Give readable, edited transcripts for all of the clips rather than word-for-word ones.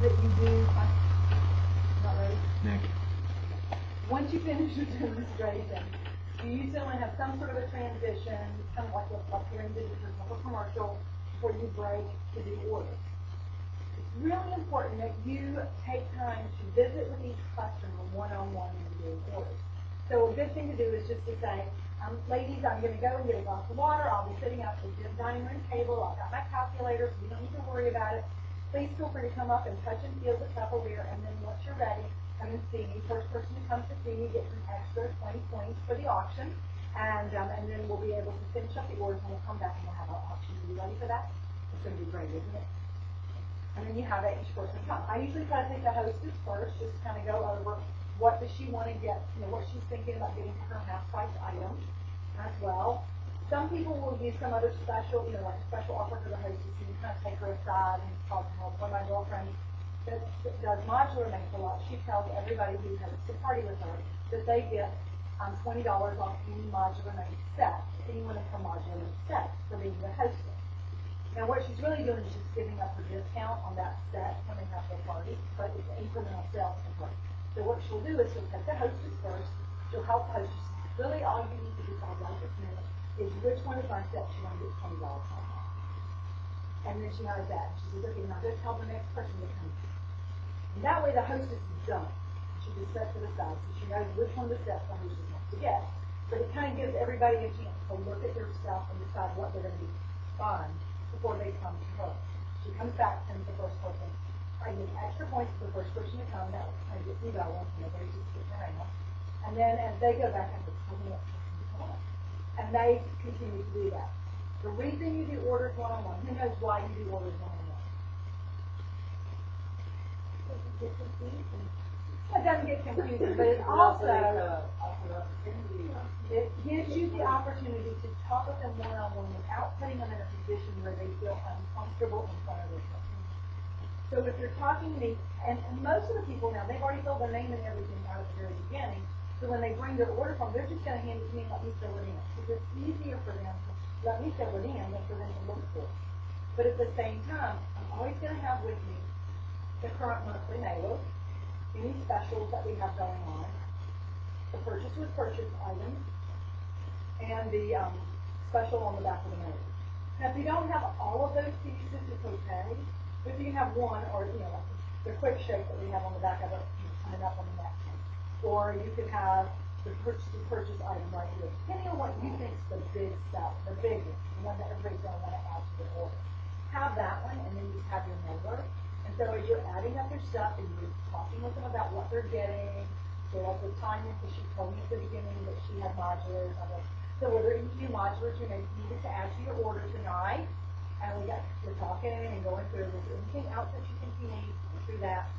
that you do, not ready? Nick. Once you finish your demonstration, you usually have some sort of a transition, kind of like you're in a commercial, before you break to do orders. It's really important that you take time to visit with each customer one-on-one when you're doing orders. So a good thing to do is just to say, ladies, I'm going to go and get a glass of water. I'll be sitting out at the dining room table. I've got my calculator, so you don't need to worry about it. Please feel free to come up and touch and feel the Tupperware, and then once you're ready, come and see me. First person who comes to see me gets an extra 20 points for the auction, and then we'll be able to finish up the orders, and we'll come back and we'll have our auction. Are you ready for that? It's going to be great, isn't it? And then you have each person come. I usually try to take the hostess first, just kind of go over what does she want to get, what she's thinking about getting for her half-price item as well. Some people will use some other special, like a special offer for the hostess, and you kind of take her aside and talk to her. One of my girlfriends that does modular makes a lot. She tells everybody who has a party with her that they get $20 off any modular made set, any one of her modular made sets for being the hostess. Now what she's really doing is just giving up her discount on that set when they have their party, but it's incremental sales for her. So what she'll do is she'll take the hostess first, she'll help the hostess. Really all you need to decide right this minute is which one of my sets you want to get $20 off. And then she knows that. She says, okay, now go tell the next person to come. And that way the hostess is done. She just sets it aside, so she knows which one of the sets the hostess wants to get. But it kind of gives everybody a chance to look at their stuff and decide what they're going to be buying before they come to her. She comes back and the first person. I give extra points for the first person to come. That kind of gets me going, so nobody's just sitting around. And then as they go back, I'm just telling the next person to come on. And they continue to do that. The reason you do orders one-on-one, who knows why you do orders one-on-one? It doesn't get confusing, but it also it gives you the opportunity to talk with them one-on-one without putting them in a position where they feel uncomfortable in front of their customer. So if you're talking to me, and most of the people now, they've already filled their name and everything out at the very beginning, so when they bring their order form, they're just going to hand it to me and let me fill it in. Because it's easier for them to let me fill it in than for them to look for it. But at the same time, I'm always going to have with me the current monthly mailer, any specials that we have going on, the purchase with purchase items, and the special on the back of the mailer. Now, if you don't have all of those pieces, it's okay. But if you can have one, or like the quick shake that we have on the back of it, coming up on the next one. Or you could have the purchase item right here. Depending on what you think is the big stuff, the big one, the one that everybody's going to want to add to their order. Have that one, and then you have your mailer. And so as you're adding up their stuff and you're talking with them about what they're getting, so like with Tanya, because she told me at the beginning that she had modulars. So were there any new modulars you needed to add to your order tonight? And we're talking and going through, is there anything else that you think you need through that?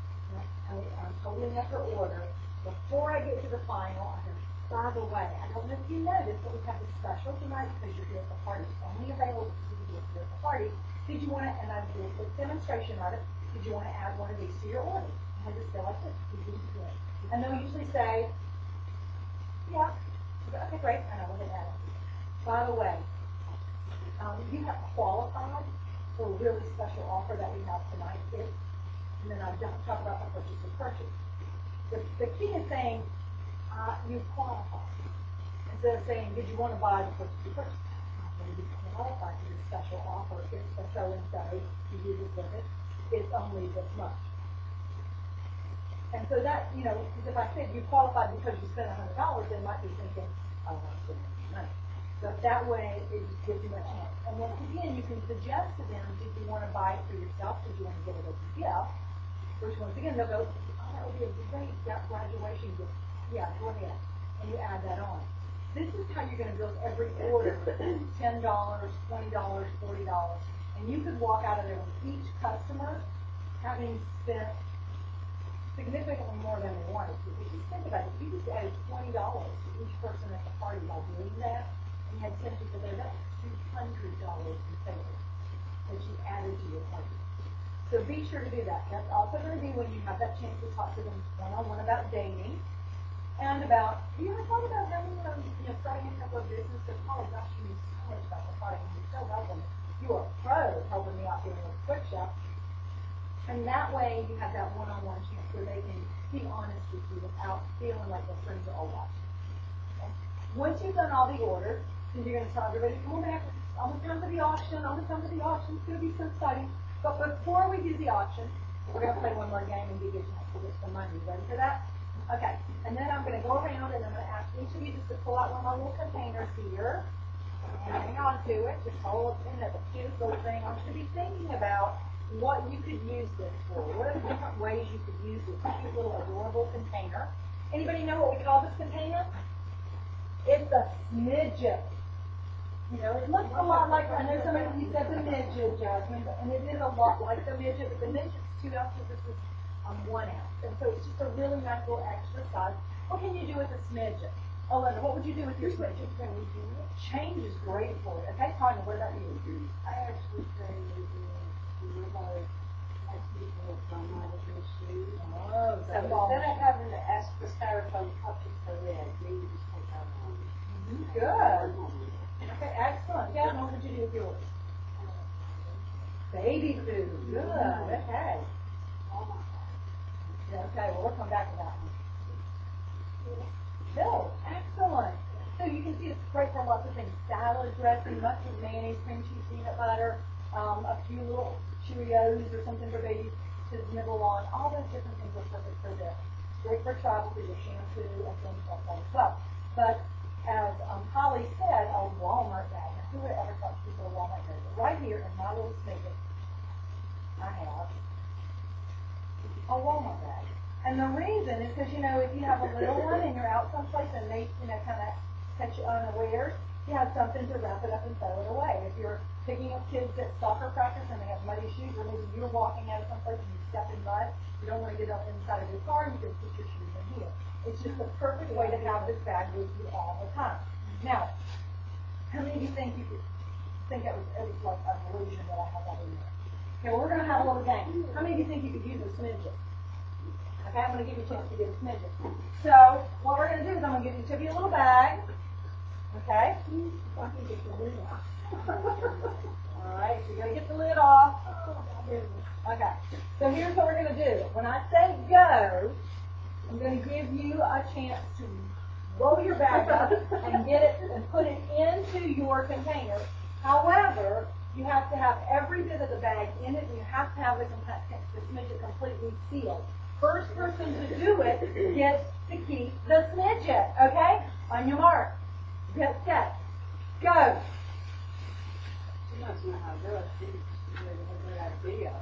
And I'm totaling up her order. Before I get to the final, I go, by the way, I don't know if you noticed, but we have this special tonight because you're here at the party. It's only available because you're here at the party. Did you want to, and I did a quick demonstration of it, did you want to add one of these to your order? And I just go like this. And they'll usually say, yeah. Okay, great. And I will hit add. By the way, you have qualified for a really special offer that we have tonight. And then I don't talk about the purchase of purchase. The key is saying you qualify. Instead of saying, did you want to buy the purchase of purchase? You qualify for this special offer. It's a so-and-so. You use it with it. It's only this much. And so that, because if I said you qualified because you spent $100, they might be thinking, oh, I'm spending money. But that way, it just gives you a chance. And once again, you can suggest to them, did you want to buy it for yourself? Did you want to get it as a gift? Which once again, they'll go, oh, that would be a great graduation gift. Yeah, go ahead. And you add that on. This is how you're going to build every order, $10, $20, $40. And you could walk out of there with each customer having spent significantly more than they wanted to. But just think about it. If you just added $20 to each person at the party by doing that, and you had 10 people there, that's $200 in sales that you added to your party. So be sure to do that. That's also going to be when you have that chance to talk to them one-on-one about dating and about, you ever thought about having, starting a couple of businesses? Oh gosh, you knew so much about the product and you're so helpful. You are a pro helping me out here with a quick shop. And that way you have that one-on-one chance where they can be honest with you without feeling like their friends are all watching. Okay? Once you've done all the orders, then you're going to tell everybody, come on back, it's almost time for the auction, almost time for the auction, it's going to be so exciting. But before we do the auction, we're going to play one more game and give you a chance to get some money. Ready for that? Okay. And then I'm going to go around and I'm going to ask each of you just to pull out one of my little containers here. And hang on to it. Just hold it in as a cute little thing. I want you to be thinking about what you could use this for. What are the different ways you could use this cute little adorable container? Anybody know what we call this container? It's a smidget. You know, it looks a lot like, I know some of you said the midget, Jasmine, and it is a lot like the midget, but the midget's 2 ounces, this is 1 ounce. And so it's just a really nice little extra size. What can you do with a smidget? Oh, Linda, what would you do with your smidget? Change is great for it. Okay, Tanya, what about you? I actually say people from my different shoes. Oh, So instead of having to ask for styrofoam cupcakes for red, maybe just take out one. Good. Okay, excellent. Jasmine, what would you do with yours? Baby food. Good. Okay. Okay, well, we'll come back to that one. Bill, excellent. So you can see it's great for lots of things. Salad dressing, mustard, mayonnaise, cream cheese, peanut butter, a few little Cheerios or something for babies to nibble on. All those different things are perfect for this. Great for travel, for your shampoo, and things like that as well. But as Holly said, a Walmart bag. Now, who would ever thought to put a Walmart bag? But right here in my little snippet, I have a Walmart bag. And the reason is because, you know, if you have a little one and you're out someplace and they, you know, kind of catch you unawares, you have something to wrap it up and throw it away. If you're picking up kids at soccer practice and they have muddy shoes, or maybe you're walking out of someplace and you step in mud, you don't want to get up inside of your car, you can put your shoes in here. It's just the perfect way to have this bag with you all the time. Now, how many of you think it was like an illusion that I have that in there? Okay, well, we're going to have a little game. How many of you think you could use a smidget? Okay, I'm going to give you a chance to get a smidget. So, what we're going to do is I'm going to give each of you a little bag. Okay? I can get the lid off. Alright, so you're going to get the lid off. Okay, so here's what we're going to do. When I say go, I'm going to give you a chance to roll your bag up and get it and put it into your container. However, you have to have every bit of the bag in it, and you have to have the smidget completely sealed. First person to do it gets to keep the smidget, okay? On your mark. Get set. Go. She must know how to do it. She's a good idea.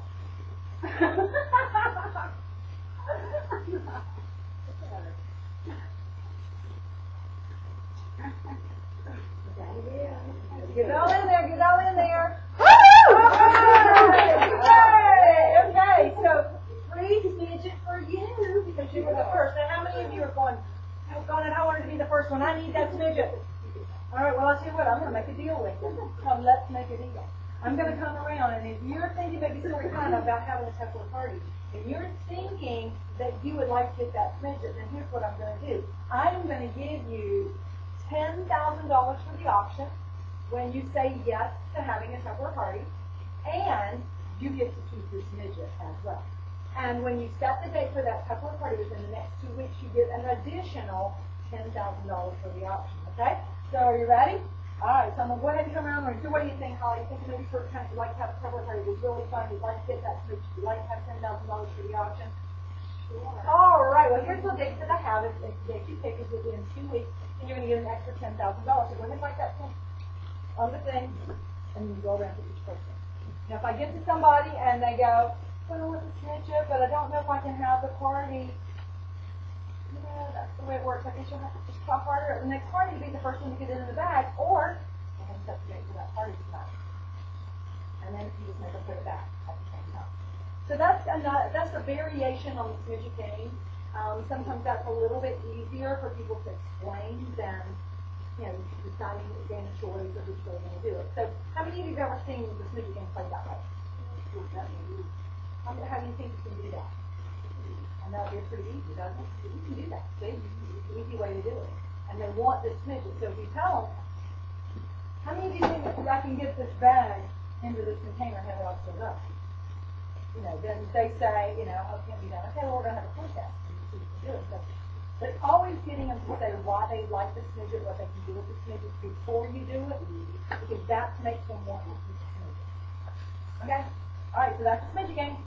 Get all in there, get all in there. Okay, so free smidget for you because you were the first. Now, how many of you are going, oh God, I wanted to be the first one. I need that smidget. All right, well, I'll tell you what, I'm going to make a deal with you. Let's make a deal. I'm going to come around, and if you're thinking maybe story time about having a Tesla party, and you're thinking that you would like to get that smidget, then here's what I'm going to do. I'm going to give you $10,000 for the auction when you say yes to having a Tesla party, and you get to keep your smidget as well. And when you set the date for that Tesla party within the next 2 weeks, you get an additional $10,000 for the auction, okay? So are you ready? All right, so I'm going to go ahead and come around. So what do you think, Holly? You think maybe for kind of you'd like to have a Tesla party? It was really fun. You'd like to get that smidget. You'd like to have $10,000 for the auction? Sure. All right, well, here's the date that I have. It's the date you pick is within 2 weeks, and you're going to get an extra $10,000. So go ahead and write that on the thing, and you go around to each person. Now, if I get to somebody and they go, well, I want the smidget, but I don't know if I can have the party. Yeah, that's the way it works. I guess you'll have to just try harder at the next party to be the first one to get it in the bag, or you can set the date for that party tonight. And then you just never put it back at the same time. So that's a variation on the smidget game. Sometimes that's a little bit easier for people to explain than, you know, deciding the game of choice or which way you're going to do it. So how many of you have ever seen the smidget game played that way? How do you think you can do that? And that would be pretty easy, doesn't it? You can do that, see? It's an easy way to do it. And they want this smidget. So if you tell them, how many of you think that I can get this bag into this container and have it all filled up? then they say, oh, it can't be done. Okay, well, we're gonna have a forecast and see if we can do it. So, but always getting them to say why they like the smidget, what they can do with the smidget before you do it, because that makes them want to keep the smidget. Okay? All right, so that's the smidget game.